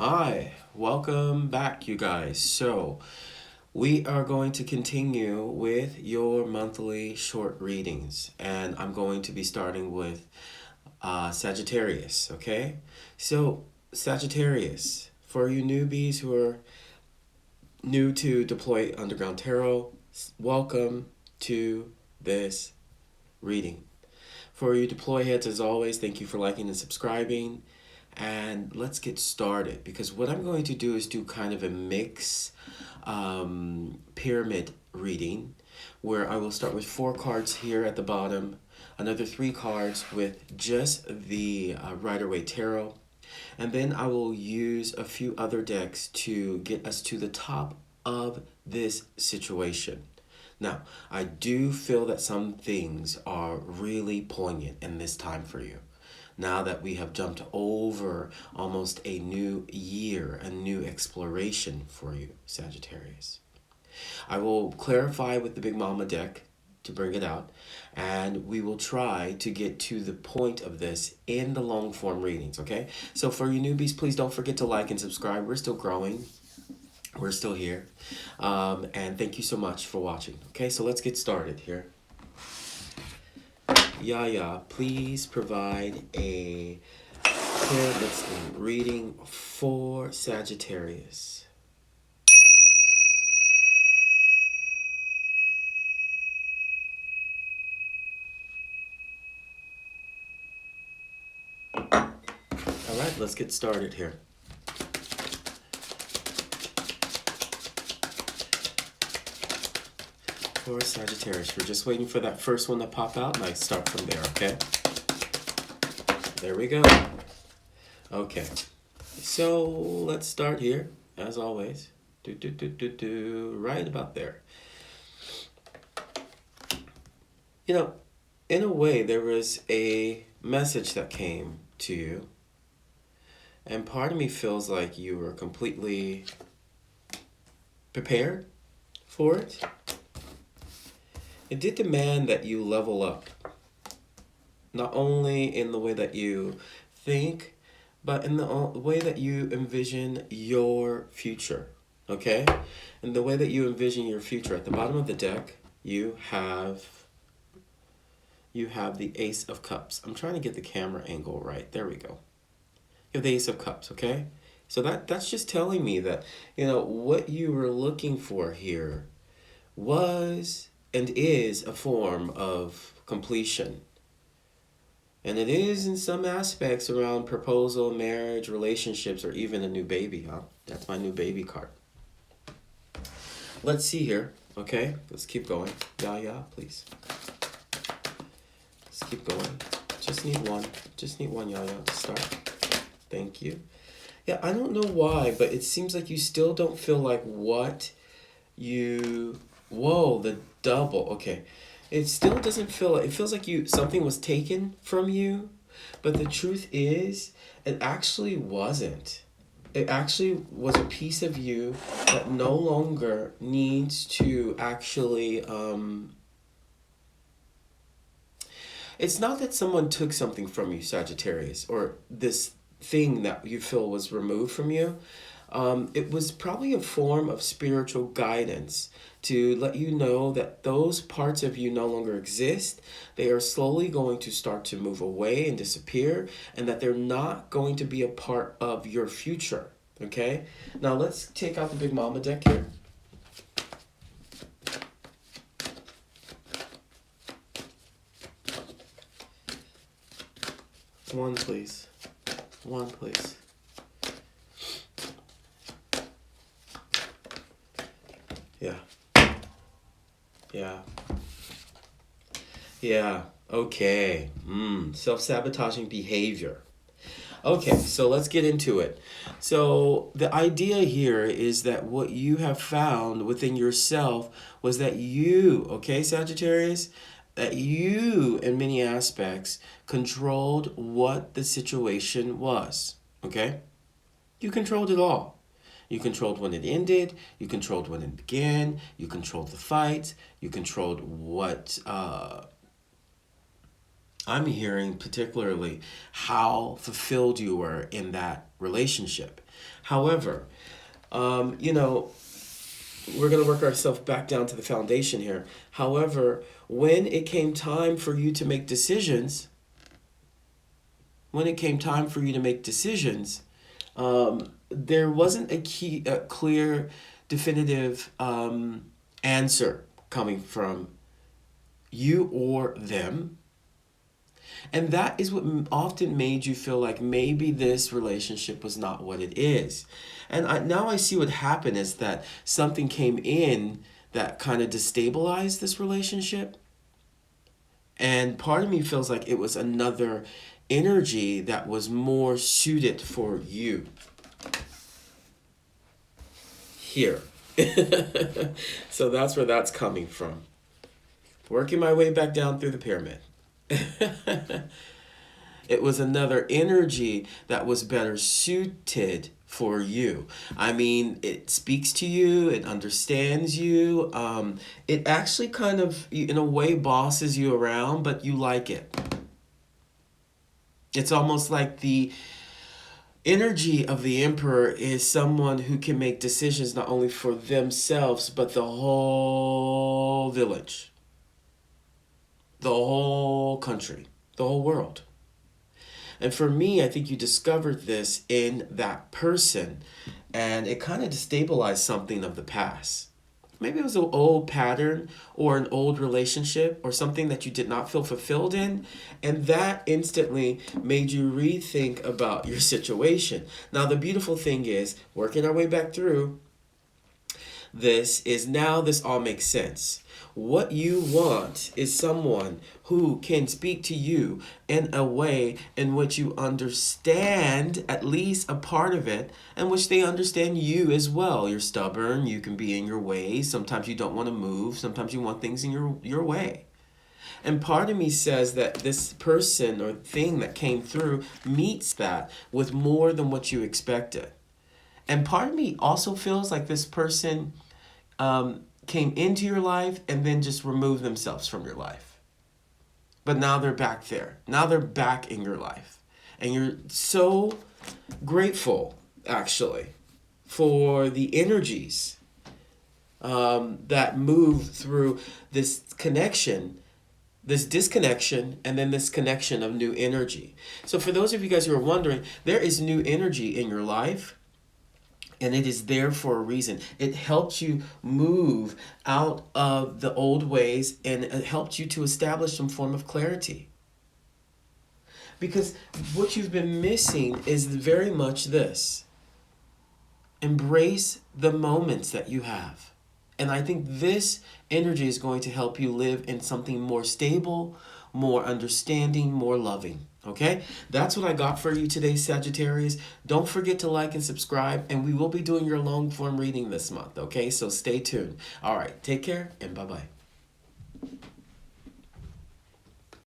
Hi, welcome back, you guys. So, we are going to continue with your monthly short readings, and I'm going to be starting with Sagittarius, okay? So, Sagittarius, for you newbies who are new to Deploy Underground Tarot, welcome to this reading. For you Deploy heads, as always, thank you for liking and subscribing. And let's get started, because what I'm going to do is do kind of a mix pyramid reading, where I will start with 4 cards here at the bottom, another 3 cards with just the Rider-Waite Tarot, and then I will use a few other decks to get us to the top of this situation. Now, I do feel that some things are really poignant in this time for you. Now that we have jumped over almost a new year, a new exploration for you, Sagittarius. I will clarify with the Big Mama deck to bring it out, and we will try to get to the point of this in the long form readings, okay? So for you newbies, please don't forget to like and subscribe. We're still growing. We're still here. And thank you so much for watching. Okay, so let's get started here. Yaya, please provide a pyramid reading for Sagittarius. All right, let's get started here. For Sagittarius, we're just waiting for that first one to pop out, and I start from there, okay? There we go. Okay, so let's start here, as always. Right about there. You know, in a way, there was a message that came to you, and part of me feels like you were completely prepared for it. It did demand that you level up, not only in the way that you think, but in the way that you envision your future, okay? In the way that you envision your future, at the bottom of the deck, you have the Ace of Cups. I'm trying to get the camera angle right. There we go. You have the Ace of Cups, okay? So that's just telling me that, what you were looking for here was and is a form of completion. And it is in some aspects around proposal, marriage, relationships, or even a new baby, huh? That's my new baby card. Let's see here, okay? Let's keep going. Yeah, please. Let's keep going. Just need one, yeah, to start. Thank you. Yeah, I don't know why, but it seems like you still don't feel like what you... Whoa, the double. Okay. It still doesn't feel like... It feels like something was taken from you, but the truth is, it actually wasn't. It actually was a piece of you that no longer needs to actually... It's not that someone took something from you, Sagittarius, or this thing that you feel was removed from you. It was probably a form of spiritual guidance to let you know that those parts of you no longer exist. They are slowly going to start to move away and disappear, and that they're not going to be a part of your future. Okay? Now let's take out the Big Mama deck here. One, please. One, please. Yeah. Okay. Self-sabotaging behavior. Okay, so let's get into it. So the idea here is that what you have found within yourself was that you, okay, Sagittarius, that you, in many aspects, controlled what the situation was, okay? You controlled it all. You controlled when it ended. You controlled when it began. You controlled the fight. You controlled what... I'm hearing particularly how fulfilled you were in that relationship. However, you know, we're going to work ourselves back down to the foundation here. However, when it came time for you to make decisions, there wasn't a clear, definitive answer coming from you or them. And that is what often made you feel like maybe this relationship was not what it is. And now I see what happened is that something came in that kind of destabilized this relationship. And part of me feels like it was another energy that was more suited for you. Here. So that's where that's coming from. Working my way back down through the pyramid. It was another energy that was better suited for you. I mean, it speaks to you, it understands you. It actually kind of, in a way, bosses you around, but you like it. It's almost like the energy of the emperor is someone who can make decisions not only for themselves, but the whole village, the whole country, the whole world. And for me, I think you discovered this in that person, and it kind of destabilized something of the past. Maybe it was an old pattern or an old relationship or something that you did not feel fulfilled in, and that instantly made you rethink about your situation. Now, the beautiful thing is, working our way back through this is now this all makes sense. What you want is someone who can speak to you in a way in which you understand at least a part of it, and which they understand you as well. You're stubborn, you can be in your way, sometimes you don't want to move, sometimes you want things in your way. And part of me says that this person or thing that came through meets that with more than what you expected. And part of me also feels like this person came into your life and then just removed themselves from your life. But now they're back there. Now they're back in your life. And you're so grateful, actually, for the energies that move through this connection, this disconnection, and then this connection of new energy. So for those of you guys who are wondering, there is new energy in your life. And it is there for a reason. It helps you move out of the old ways, and it helps you to establish some form of clarity. Because what you've been missing is very much this. Embrace the moments that you have. And I think this energy is going to help you live in something more stable, more understanding, more loving. Okay? That's what I got for you today, Sagittarius. Don't forget to like and subscribe, and we will be doing your long form reading this month. Okay? So stay tuned. All right. Take care, and bye-bye.